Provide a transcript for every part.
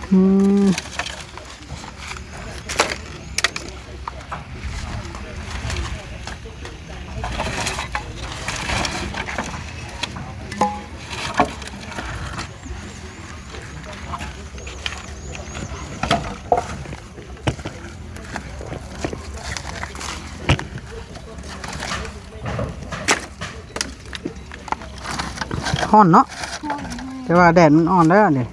ฮ้อนเนาะแต่ว่าแดดมันอ่อนแล้วนี่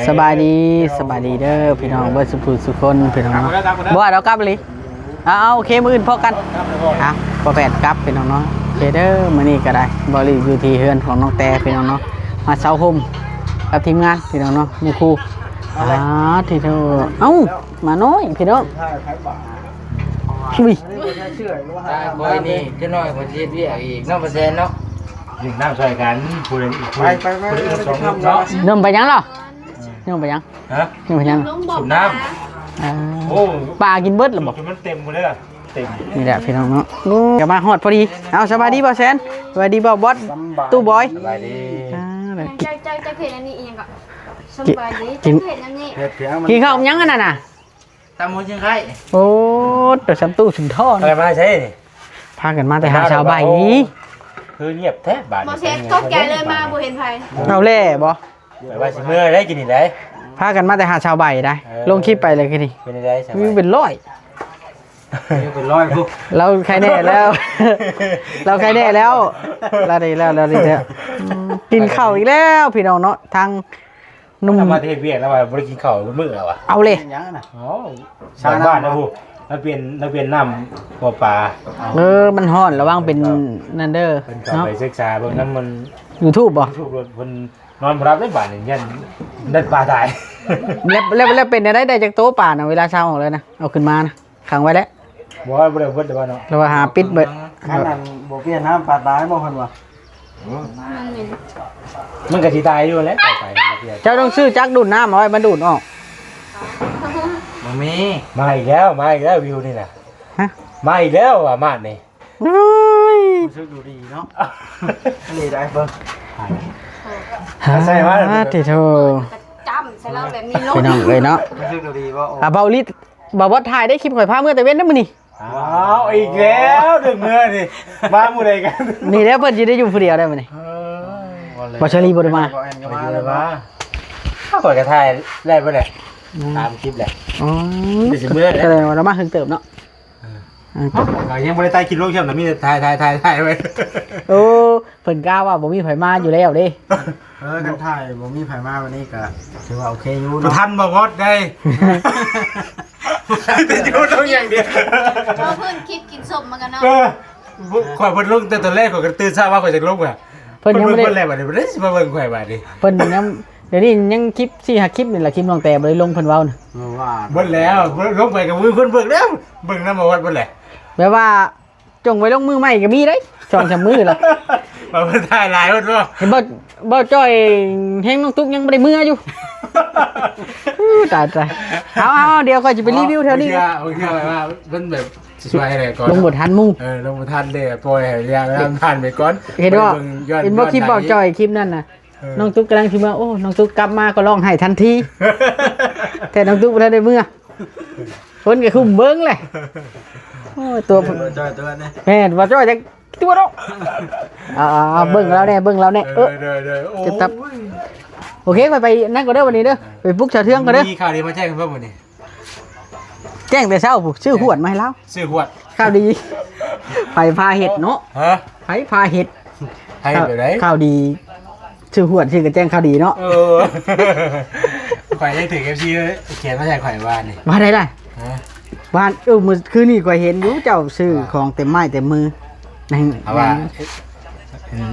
สบายดีเด้อพี่น้องเบิร์ดสุขคนพี่น้องบ่ว่าเรากลับเลยเอาโอเคมื้ออื่นพอกันพอแปดกลับพี่น้องเนาะโอเคเด้อมื้อนี้ก็ได้บริอยู่ที่เฮือนของน้องแต่พี่น้องเนาะมาเช้าห่มกับทีมงานพี่น้องเนาะหมู่ครูที่เธอเอ้ามาน้อยพี่น้องอุ้ยบอยนี่จะน้อยกว่าที่เรียกอีกน้องเปอร์เซ็นต์เนาะยิงน้ำใส่กันผู้เล่นอีกไปสองเนาะนมไปยังเหรอไปยังฮะนมไปยังสูบน้ำโอ้ปลากินเบิดหรือบอกมันเต็มหมดเลยเต็มนี่แหละพี่น้องเนาะจะมาฮอดพอดีเอาสบายดีบ่แซนสบายดีบ่บอสตู้บอยสบายดีใจเผ็ดอันนี้เองก็สบายดีเผ็ดอันนี้กินข้าวยังกันน่ะตามหมูเชียงไข่โอ้ตัวชั้นตู้ถึงท่ออะไรมาใช่พากันมาแต่หาชาวใบคือเงียบแท้บาดหมอเชฟตกใจเลยมาบ่เห็นไผเอาเล่บ่ไปว่าสิเมื่อได้กินนี่ได้พากันมาแต่หาชาวใบได้ลงคลิปไปเลยคือนี่เป็นได้ใช่มั้ยเป็นร้อยพวกเราใครแน่แล้วเราใครแน่แล้วเราดีแล้วกินข้าวอีกแล้วพี่น้องเนาะทางนุ่มมาเทศเวียดแล้วว่าบ่ได้กินข้าวมื้อแล้วอ่ะเอาเลยอ๋อชาวบ้านนะผู้เราเปลี่ยนน้ำบ่ปลามันฮ้อนระวังเป็นนั่นเด้อเนาะไปศึกษาเบิ่งนั้นมัน YouTube บ่ เพิ่นนอนบ่รับได้บาดนี่ยันได้ปลาตายแล้วเป็นได้จากโต๊ะป่าน่ะเวลาเช้าออกเลยนะเอาขึ้นมานะขังไว้แล้วบ่ว่าบ่ได้เบิดแต่ว่าเนาะแล้วว่าหาปิดเบิดขนาดบ่เปลี่ยนน้ำปลาตายบ่เพิ่นว่ามันก็สิตายอยู่แหละตายเจ้าต้องซื้อจักดูดน้ำเอาไว้มาดูดออกมาอีกแล้ววิวนี่น่ะมาอีกแล้วอ่ะมาดนี่รู้สึกดูดีเนาะนี่ได้เบิ่งใช่ว่าที่โธ่จำใส่แล้วแบบมีลมพี่น้องเลยเนาะรู้สึกดูดีว่าเบาลิดบ่ว่าถ่ายได้คลิปข่อยพาเมื่อแต่เว้นนำมื้อนี้อีกแล้วดึกเมื่อนี่มาหมู่ใดกันนี่แล้วเพิ่นสิได้อยู่ผู้เดียวได้มื้อนี้บ่ชลีบ่ได้มาข้าวก่อยกระทายได้ป่ะเนี่ยตามคลิปแหละสิเมื่อแสดงว่าเรามาถึงเติบเนาะยังบ่ได้ตายคลิปลงใช่มั้ยมีแต่ถ่ายไว้โอ้เพิ่นกล้าว่าบ่มีไผมาอยู่แล้วเด้กันถ่ายบ่มีไผมาวันนี้ก็ถือว่าโอเคอยู่เนาะทันบ่วอดได้อยู่ตรงอย่างเดียวเพิ่นคิดกินส้มมากันเนาะข่อยเพิ่นลงแต่ตอนแรกข่อยก็ตื่นเช้าว่าข่อยจะลงอ่ะเพิ่นยังบ่ได้บัดนี้บ่ได้สิมาเบิ่งข่อยบัดนี้เพิ่นยังเดี๋ยวนี้ยังคลิป4-5คลิปนี่แหละคลิปน้องแต่บ่ได้ลงเพิ่นเว้าน่ะว่าเบิ่แล้วลงไปกับมือเพิ่นเบิ่งแล้วเบิ่งนำบ่วัดเบิ่แหละแปลว่าจงไว้ลงมือใหม่ก็มีได้2-3มื้อแล้วบ่เพิ่นถ่ายหลายเพิ่นบ่เห็นบ่จ้อยแฮงน้องตุ๊กยังบ่ได้มื้ออยู่ตายเอาเดี๋ยวค่อยจะไปรีวิวแถวนี้โอเคว่ามันแบบช่วยอะไรก่อนลงบ่ทันมุ่งลงบ่ทันเด้ปล่อยให้ยาผ่านไปก่อนเห็นบ่คลิปบ่จ้อยคลิปนั้นน่ะน้องตุ๊กกำลังสิมาโอ้น้องตุ๊กกลับมาก็ร้องไห้ทันทีแต่น้องตุ๊กบ่ทันได้มื้อเพิ่นก็คุ้มเบิ่งเลยโอ้ตัวจ้อยตัวนี้แม่นว่าจ้อยจังตัวเนาะเบิ่งแล้วแน่เเจ็บตับโอเคไปนั่นก็ได้วันนี้เด้อไปปลุกชาวเทืองก็เด้อมีข่าวดีมาแจ้งกันเพิ่มมื้อนี้แจ้งแต่เช้าชื่อหวดมาให้แล้วชื่อหวดข่าวดีไผพาเห็ดเนาะไผพาเห็ดให้แบบไหนข่าวดีชื่อหวดชื่อก็แจ้งข่าวดีเนาะข่อยยังถึง FC เขียนมาจากข่อยว่านี่ว่าได้บ้านมื้อคืนนี้ข่อยเห็นอยู่เจ้าซื้อของเต็มไม้เต็มมือนั่นว่า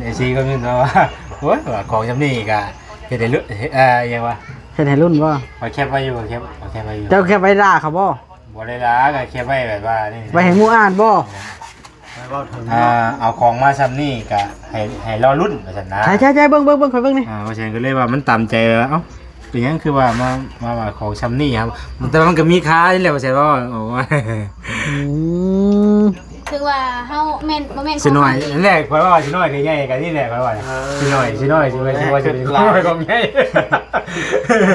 AC ก็นึกว่าโอ้ยของจำนี้ก็เฮ็ดได้ยังว่าเ ฮ็ดให้รุ่นบ่ ขอแคบไว้อยู่แคบขอแคบไว้อยู่ เจ้าแค่ไปด่าเขาบ่ บ่ได้ละก็แคบไว้แบบว่านี่ ไปให้หมู่อ่านบ่ เอาของมาซ้ำนี่ก็ให้รอรุ่นว่าซั่นนะ ใช่ๆเบิ่งข่อยเบิ่งนี่ เพราะฉะนั้นก็เลยว่ามันตามใจแล้วเอ้าเป็นหยังคือว่ามาของซ้ำนี่ครับแต่มันก็มีค่านี่แหละว่าซั่นว่าโอ้ย อืม คือว่าเฮาแม่นบ่แม่น สิหน่อยนั่นแหละข่อยว่าสิหน่อยก็ใหญ่กันนี่แหละข่อยว่าสิหน่อยสิว่าสิของใหญ่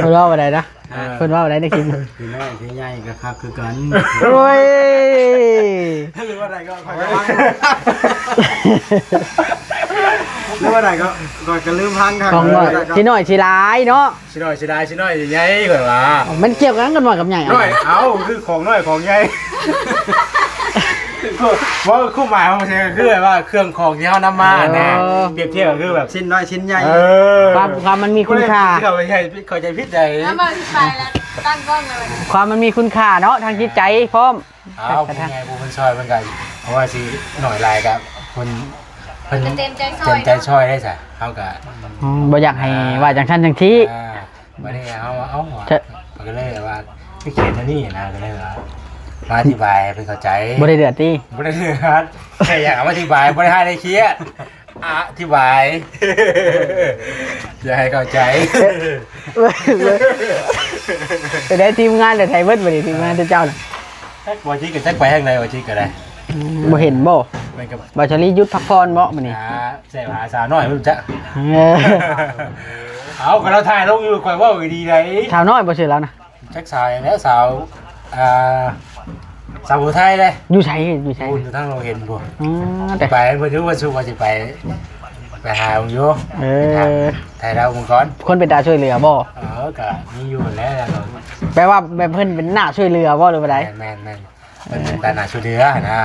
เพิ่นว่าบ่ได้นะเพิ่นว่าบ่ได้ในคลิป พี่น้อยพี่ใหญ่ก็คักคือกัน โอ้ย หรือว่าใดก็คอยพังหรือว่าใดก็ลืมพังครับ ของน้อยสิน้อยสิหลายเนาะ สิหน่อยสิได้สิหน่อยใหญ่ข่อยว่า มันเกี่ยวกันกันหน่อยกับใหญ่ น้อยเอาคือของน้อยของใหญ่ว่าคู่หมายของมันคือแบบว่าเครื่องของที่เขานำมานะเปรียบเทียบก็คือแบบ ชิ้นน้อยชิ้นใหญ่ ความมันมีคุณค่า เขาใจพิษใจ แล้วมาไปแล้วตั้งกล้องเลย ความมันมีคุณค่าเนาะทางจิตใจพร้อม เอาเป็นไงผู้คนช่วยเป็นไงเพราะว่าสิหน่อยลายกับคนเพิ่น เต็มใจซอ เต็ ย มใจช่วยได้จ้ะเขากับ บ่อยากให้ว่าจังซั่นจังที่ วันนี้เอาหัวมันก็เลยว่าที่เขียนอันนี้นะก็เลยว่ามาอธิบายให้เข้าใจ บ่ได้เดือดติ บ่ได้เดือดแค่อยากเอามาอธิบายบ่ได้ให้ได้เครียดอธิบายอย่าให้เข้าใจ ไปได้ทีมงานแต่ไทยเบิดบ่ได้ทีมงานเจ้าน่ะ วันที่ก็จักไปทางใดวันที่ก็ได้ บ่เห็นบ่ มันก็ บ่ชลีหยุดพักผ่อนบ่มื้อนี้ หาแซ่บหาสาวน้อยมันจะ เออ เอาก็เราถ่ายลงอยู่ข่อยว่าดีๆได้ ชาวน้อยบ่ชื่อแล้วนะ จักสาวแล้วสาวสาวผู้ไทยเลย อยู่ไสอยู่ไส อยู่ทางเราเห็นบ่ แต่ ไปเพิ่นรู้ว่าสู้ว่าสิไปหาอยู่ เออ ถ่ายดาววงก่อน คนเป็นตาช่วยเหลือบ่ ก็มีอยู่แล้ว แปลว่าแบบเพิ่นเป็นหน้าช่วยเหลือบ่หรือว่าใด แม่นเป็นตาหน้าช่วยเหลือนะ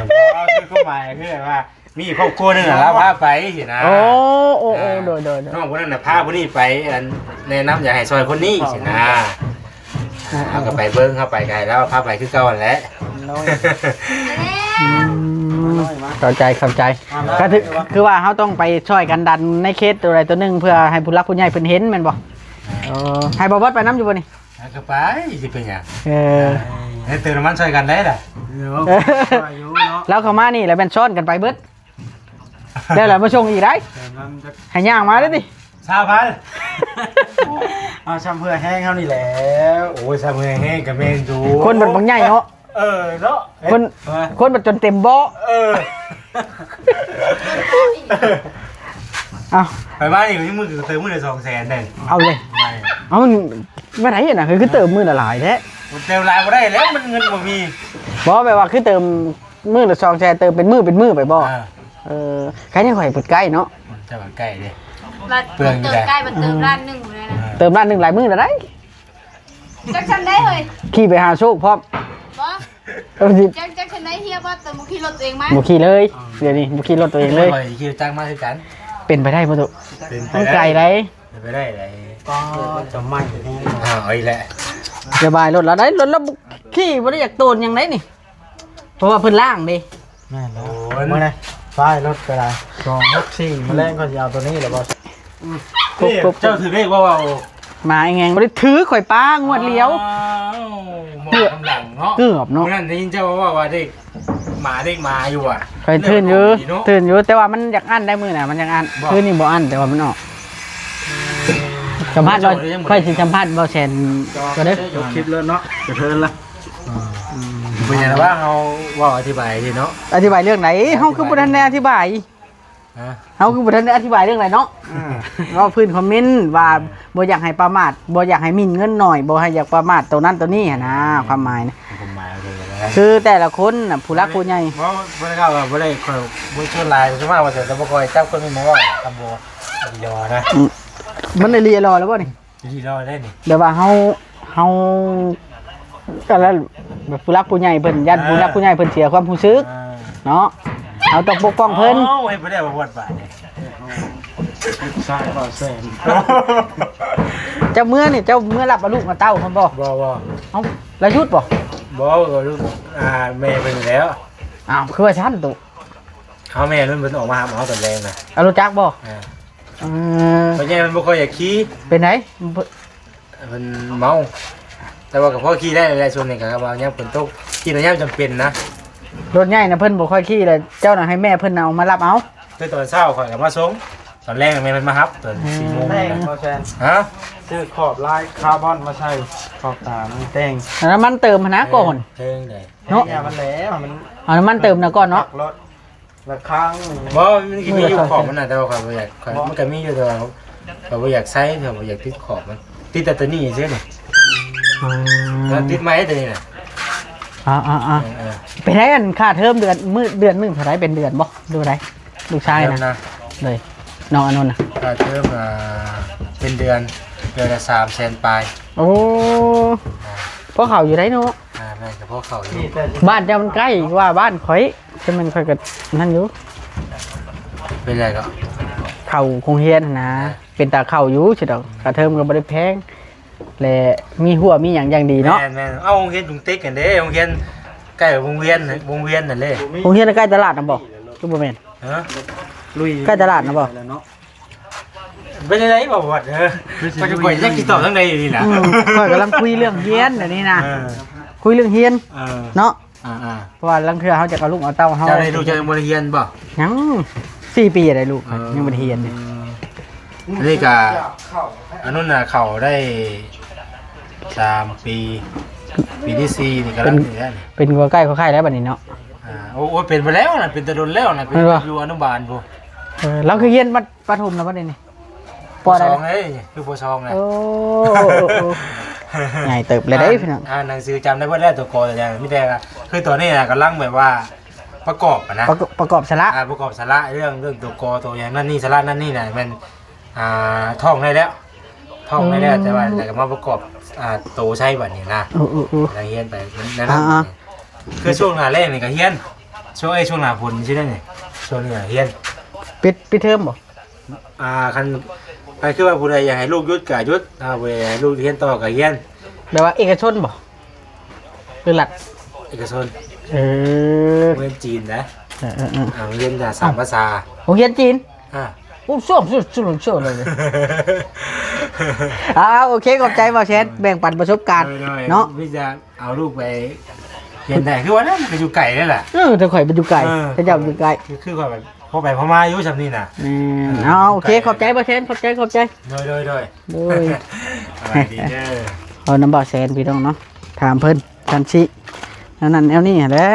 คือความหมายคือว่ามีครอบครัวนึงน่ะแล้วพาไปสินะ โอ้โดย น้องคนนั้นน่ะพาคนนี้ไปแนะนำอยากให้ซอยคนนี้สินะเอาก็ไปเบิ้งเข้าไปไกลแล้วพาไปคือเก่าแหละ เข้าใจก็คือว่าเขาต้องไปช่วยกันดันในเคสตัวใดตัวหนึ่งเพื่อให้ผู้รักผู้ใหญ่เพิ่นเห็นแม่นบ่ให้บ่บอสไปน้ำอยู่บ่นี่ ก็ไปสิเป็นหยัง ให้ เติมน้ำมันช่วยกันได้ล่ะ แล้วเข้ามานี่แล้วเป็นซ้อนกันไปเบิดเดี๋ยวเรามาชงอีกได้ให้ย่างมาเด้อติ 3,000 เอาช้ำเพื่อแห้งเท่านี้แล้ว โอ้ยซามือแห้งกับเมนดู คนบัดบักใหญ่เนาะ เนาะ คนบัดจนเต็มบ่เอา ไปบ้านนี่ที่มือเติมมือละ200,000นึง เอาเลยเอามันบ่ได้น่ะคือเติมมื้อละหลายแท้ มันเติมลายบ่ได้แล้วมันเงินบ่มี บ่แปลว่าคือเติมมื้อละ2แสนเติมเป็นมื้อไปบ่ใครยังข่อยเปิดใกล้เนาะ จะมาใกล้ดิ เติมใกล้มันเติมร้านหนึ่งเลยนะ เติมร้านหนึงหลายมื้อละได้ จักฉันได้เลย ขี่ไปหาโชคพร้อม บ่ เอาสิ จักฉันได้เฮียบ่เติมขี่รถตัวเองไหม บ่ขี่เลยเดี๋ยวนี้บ่ขี่รถตัวเองเลย ไปคิวจ้างมาคือกัน เป็นไปได้บ่ตุ เป็น มันไกลได้ ไปได้เลย ก็จะไหม้แห้ง เอาอีกแล้ว สบายรถเราได้รถเราขี่บ่ได้อยากโตนหยังไดนี่เพราะว่าเพิ่นล่างดิ แม่แล้วเมื่อไงป้ายรถก็ได้264มาแรงก็จะเอาตัวนี้แหละบอส เจ้าถือเลขว่าเอา มาไอ้แงงบ่ได้ถือข่อยป้างวดเลี้ยว หมดกำลังเนาะ เกือบเนาะ นั่นได้ยินเจ้าว่าเด็กหมาอยู่อ่ะ ข่อยตื่นอยู่แต่ว่ามันอยากอั้นได้มื้อน่ะมันอยากอั้นคืนนี้บ่อั้นแต่ว่ามันออกสัมภาษณ์บ่ค่อยสิสัมภาษณ์บ่แซนก็เด้อ จบคลิปแล้วเนาะจะเทินละ เป็นยังไงว่าเขาว่าอธิบายทีเนาะ อธิบายเรื่องไหนเฮาคือบ่ทันได้อธิบายเฮาคือบ่ทันได้อธิบายเรื่องไหนเนาะว่าพื้นคอมเมนต์ว่าบ่อยากให้ประมาทบ่อยากให้หมิ่นเงินหน่อยบ่ให้อยากประมาทตัวนั้นตัวนี้หันนะความหมายนะ ผมมาเลย คือแต่ละคนน่ะผู้รักผู้ใหญ่ เพราะไม่ได้เข้ากับไม่ได้คอยไม่ชวนลายใช่ไหมว่าเสร็จแล้วคอยจับคนไม่มองว่าทำโบดีรอนะ มันได้เรียนรอแล้วบ่นี่ ดีรอได้นี่ เดี๋ยวว่าเฮาก็แล้วแบบผู้รักผู้ใหญ่เพิ่นญาติผู้รักผู้ใหญ่เพิ่นเสียความรู้สึกเนาะเอาต้องปกป้องเพิ่น โอ้ยไม่ได้มาวัดบ่ายเนี่ย ใช่ก็แซน เจ้าเมื่อนี่เจ้าเมื่อรับเอาลูกมาเต้าเพิ่นบ่ บ่ เอ้าแล้วยุดบ่ ลูกแม่เป็นแล้ว อ้าวคือว่าฉันตุ เขาแม่รุ่นเป็นออกมาหาหมอตอนแรงนะ เอารู้จักบ่ เพราะงั้นมันบ่ค่อยอยากขี่ เป็นไง มันเมาแต่ว่ากับพ่อขี่ได้หลายส่วนนี่ก็ว่าเนี่ยฝนตกขี่ระยะจำเป็นนะ รถใหญ่นะเพิ่นบ่ค่อยขี่เลยเจ้าน่ะให้แม่เพิ่นเอามารับเอา คือตอนเช้าข่อยก็มาส่งตอนแรกแม่มันมารับตอน4 โมง แป้งบ่แซน ฮะ ซื้อขอบลายคาร์บอนมาใส่ขอบตามันแป้ง เอาน้ำมันเติมนะก่อน เทิงได้ เนาะ แง่มันแล้วมัน เอาน้ำมันเติมนะก่อนเนาะ รถละครั้ง บ่มันก็มีอยู่ขอบมันน่ะแต่ว่าข่อยบ่อยากข่อยมันก็มีอยู่แต่ว่าข่อยบ่อยากใช้ข่อยบ่อยากติดขอบมันติดแต่ตัวนี้ซื่อนี่แล้วติดไม้ตัวนี้น่ะ อ่าไปได้อันค่าเทอมเดือนเดือนหนึงเท่าไหร่เป็นเดือนบ่ดูได้ลูกชายนะเลยน้องอานนท์น่ะ ค่าเทอมเป็นเดือนละ300,000ปลาย โอ้พวกเขาอยู่ได้เนาะ แม่นกับพวกเขาอยู่ นี่แต่ บ้านเจ้ามันใกล้กว่าบ้านข่อยแต่มันข่อยก็นั่นอยู่ เป็นไรก็ เข้าโรงเรียนนะเป็นตาเข้าอยู่สิดอกค่าเทอมก็บ่ได้แพงและมีหัวมีหยังอย่างดีเนาะ แม่นเอาโรงเรียนจุงติ๊กกันเด้โรงเรียนใกล้กับวงเวียนนั่นเลย โรงเรียนใกล้ตลาดนะบ่คือบ่แม่น ฮะ ลุย ใกล้ตลาดนะบ่ แล้วเนาะ เป็นไรบอกว่าก็จะก่อยแยกกี่ต่อทั้งในนี่แหละ ข่อยกำลังคุยเรื่องเฮียนเดี๋ยวนี้นะคุยเรื่องเฮียนเนาะ เพราะว่าลังเทื่อเขาจะเอาลูกเอาเต้าเขา เจ้าได้ดูเจ้าบริเฮียนบ่ ยัง4 ปีอะไรลูกยังบ่ได้เฮียนเลย นี่กะอันนู้นน่ะเขาได้3 ปีปีที่4นี่ก็แล้วนี่แหละ เป็นกัวใกล้เขาค่ายแล้วบัดนี้เนาะ โอ้เป็นไปแล้วน่ะเป็นตะดนแล้วน่ะเป็น เป็นปะ อยู่อนุบาลพุ่น เราคือเฮียนมัดปฐมแล้วบัดนี้นี่ปอได้ 2เอ้ยคือป2น่ะ โอ้ใหญ่เติบเลยได้พี่น้อง หนังสือจำได้ว่าแล้วตัวกอแต่ยังไม่ได้คือตัวนี้น่ะกำลังแบบว่าประกอบนะ ประกอบสาระ ประกอบสาระเรื่องตัวกอตัวอย่างนั่นนี่สาระนั่นนี่น่ะมันท่องได้แล้วแต่ว่าแต่ก็มาประกอบโตใช้บัดนี้นะ โอ้ อะไรเฮียนไปนั่นคือช่วงหน้าแรกนี่ก็เฮียนช่วงหน้าฝนใช่ไหมนี่ช่วงนี้เฮียน ปิดเทอมบ่ คันคือว่าผู้ใดอยากให้ลูกยุดก็ยุดผู้ใดอยากให้ลูกเฮียนต่อก็เฮียน แบบว่าเอกชนบ่หรือหลัก เอกชน เออ เรียนจีนนะ เออ เรียน3 ภาษา โรงเรียนจีน อ่า โอ้ชอบเลย โอเคขอบใจบ่าวเชนแบ่งปันประสบการณ์เนาะ พี่จะเอาลูกไปเรียนได้คือว่านั่นมันอยู่ไก่นั่นแหละ ถ้าข่อยไปอยู่ไกลถ้าเจ้าอยู่ไกล คือว่าแบบพอไปพอมาอยู่สำนี่น่ะ โอเคขอบใจบ่าวเชนขอบใจ โดย โดย ดีเด้อ เอาน้ำบ่าวเชนพี่น้องเนาะถามเพิ่นทันชินั่นแนวนี้แหละ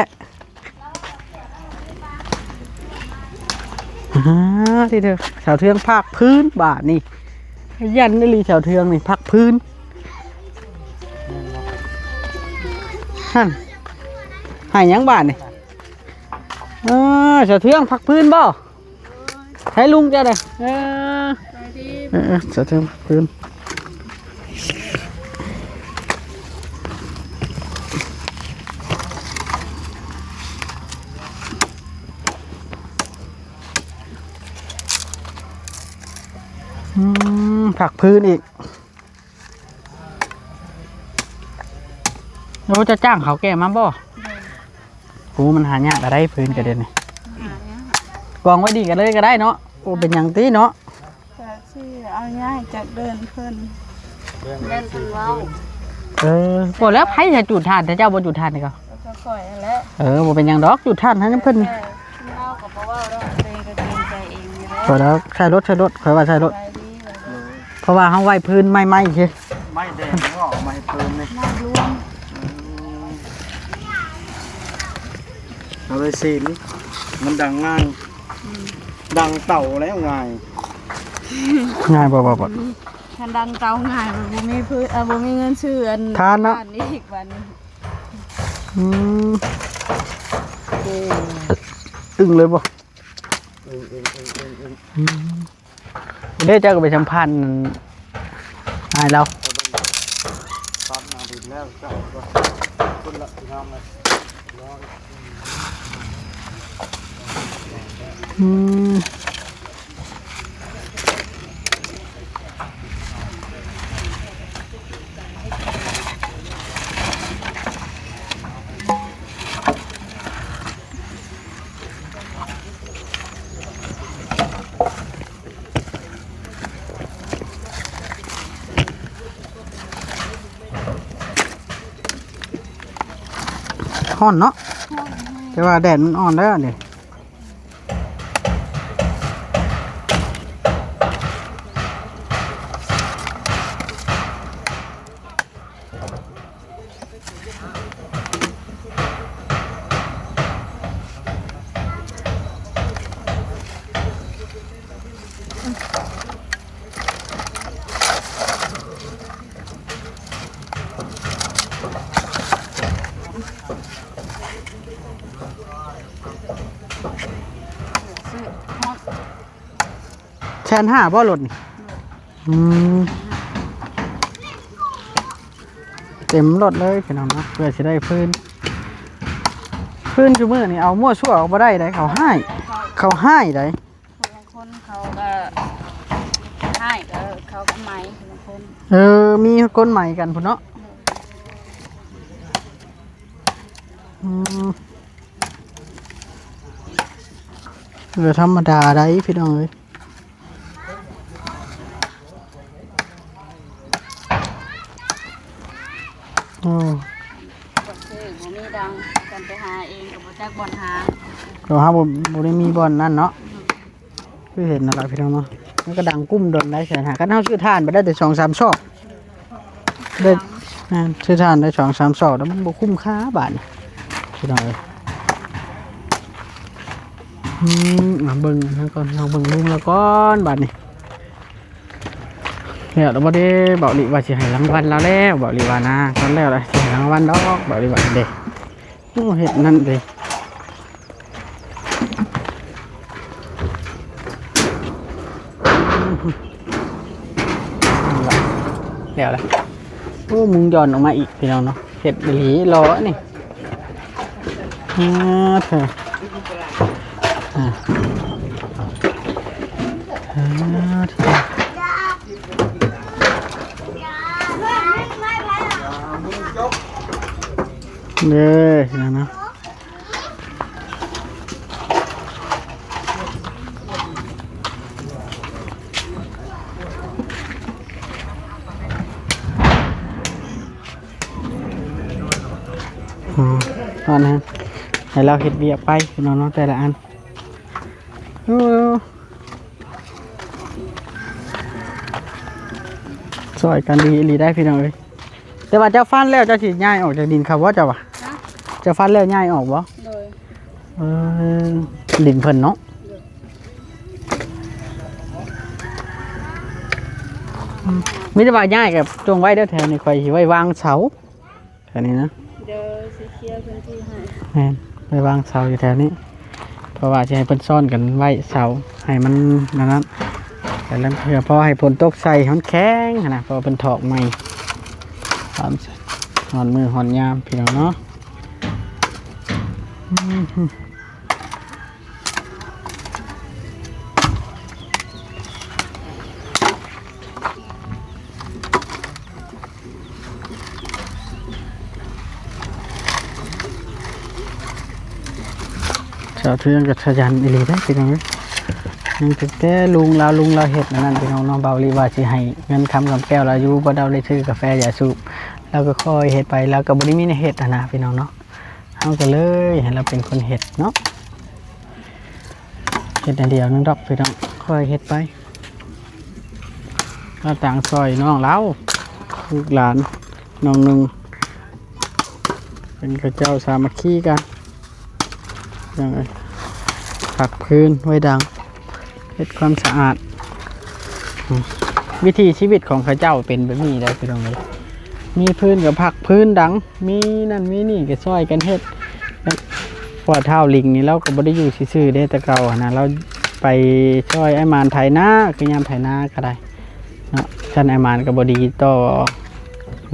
ที่เธอแถวเทืองภาคพื้นบาทนี่ยันนี่ลีแถวเทืองนี่ภาคพื้นฮั่นหายยังบาทนี่แถวเทืองภาคพื้นบ่ให้ลุงจ้ะเด้อแถวเทืองภาคพื้นผักพื้นอีกเราจะจ้างเขาแก่มาบ่กูมันหายากก็ได้พื้นกระเด็นนี่กองไว้ดีกันเลยก็ได้เนาะโอ้เป็นอย่างตีเนาะ จะชื่อเอาง่ายจากเดินเพิ่น เล่นกันว้าว หมดแล้วไผจะจุดทานแต่เจ้าบ่จุดทานนี่ก็ แล้วก็ก่อยนั่นแหละ บ่เป็นหยังดอกจุดทานให้เพิ่น แต่เล่ากับว่าเราเองก็เกรงใจเองอยู่แล้ว พอแล้วใช้รถค่อยว่าใช้รถ ใจดีแบบ เพราะว่าเฮาไว้พื้นไม้ๆคือ ไม่แดงก็ออกมาให้เติมเลย น่าร่วม เอาเลยสิมันดังง่ายดังเต่าแล้วง่าย ง่ายบ่ คันดังเตาง่ายบ่มีพื้นบ่มีเงินซื้ออัน ทานเนาะ บ้อีกวัน อึ้งเลยบ่เดี๋ยวเจ้าก็ไปสัมพันธ์ให้เรา ปั๊บมาดินแล้วเจ้าก็คนละที่ทำเลย อืม ฮ้อนเนาะแต่ว่าแดดมันอ่อนแล้วนี่แชน5บ่รถนี่เต็มรถเลยพี่น้องเนาะเพื่อจะได้พื้นชั่วมือนี่เอามั่วชั่วออกมาได้เขาให้ได้ บางคนเขาก็ให้ก็เขาก็ไหมบางคน มีก้นใหม่กันพุ่นเนาะเรือธรรมดาได้พี่น้องเลยโอ้ ก็คือบ่มีดังกันไปหาเองกับบ่จักบ่อนหา เราหาบ่ได้มีบอลนั่นเนาะคือเห็นอะไรพี่น้องเนาะมันก็ดังกุ้มดนได้แสนหากันเท่าชื่อท่านไปได้แต่2-3 ซอกได้ชื่อท่านได้2-3 ซอกแล้วมันบ่คุ้มค่าบาทพี่น้องเลยมาเบิ่งนะก่อนเราเบิ่งลุงแล้วก่อนบาทนี่เนี่ยเราบ่ได้บอกลิว่าสิให้รางวัลเราแล้วบอกลิว่านะตอนแรกเลยสิให้รางวัลดอกบอกลิว่าเด้เฮ็ดนั่นเด้เดี๋ยวละโอ้มุงย้อนออกมาอีกพี่น้องเนาะเห็ดหลีล้อนี่เธอเด้อพี่น้องเนาะตอนนั้นให้เราเห็ดเบียไปพี่น้องแต่ละอันสวยกันดีอีได้พี่น้องเลยแต่ว่าเจ้าฟันแล้วเจ้าสิย้ายออกจากดินครับว่าเจ้าวะเจ้าฟันแล้วย้ายออกบ่ โดย ดินเพิ่นเนาะมิตรบาย้ายกับจงไว้เด้อแถวนี้คอยสิไว้วางเสาแถวนี้นะ เดี๋ยวสิเคลียร์พื้นที่ให้ ไปวางเสาอยู่แถวนี้เพราะว่าจะให้เพิ่นซ่อนกันไว้เสาให้มันนั้นแต่แล้วเพื่อพอให้ฝนตกใส่มันแข็งนะพอเป็นถอกใหม่หอนมือหอนยามพี่น้องเนาะชาวเทืองกับชายันอีหลีได้พี่น้องยังแต่ลุงเราเห็ดนั่นพี่น้องน้องเบาลีว่าสิให้เงินคำกับแก้วเราอยู่บ่ได้เลยซื้อกาแฟอย่าสูบเราก็ค่อยเห็ดไปเราก็บ่ได้มีในเห็ดนะพี่น้องเนาะเอากันเลยให้เราเป็นคนเห็ดเนาะเห็ดอันเดียวนึงดอกพี่น้องค่อยเห็ดไปก็ต่างซอยน้องเราลูกหลานน้องหนึ่งเป็นกระเจ้าสามัคคีกันยังไงผักพื้นไว้ดังเฮ็ดความสะอาดวิธีชีวิตของข้าเจ้าเป็นแบบนี้ได้พี่น้องเลยมีพื้นกับผักพื้นดังมีนั่นมีนี่ก็ซอยกันเฮ็ดพอเท่าลิงนี่เราก็บ่ได้อยู่ซื่อๆได้แต่เก่านะเราไปช่วยไอ้มานไถนาคือยามไถนาก็ได้เนาะท่านไอ้มานก็บ่ดีต่อ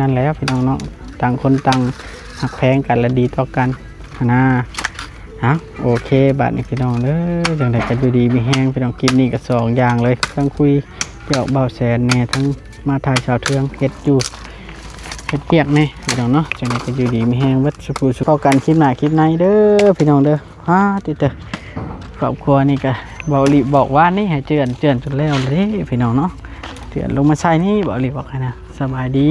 นั่นแหละพี่น้องเนาะต่างคนต่างหักแพงกันและดีต่อกันนะโอเคบัดนี้พี่น้องเด้อจังได๋ก็อยู่ดีมีแห้งพี่น้องกินนี่ก็2อย่างเลยทั้งคุยเกี่ยวเบาแสนแน่ทั้งมาถ่ายชาวเทืองเฮ็ดอยู่เฮ็ดเปียกแน่พี่น้องเนาะจังได๋ก็อยู่ดีมีแห้งวัดสุขสุขกันคลิปหน้าคลิปในเด้อพี่น้องเด้อติเด้อครอบครัวนี่ก็เบาลิบอกว่านี่ให้เจือนจนแล้วเด้พี่น้องเนาะเจือนลงมาใส่นี่เบาลิบอกให้นะสบายดี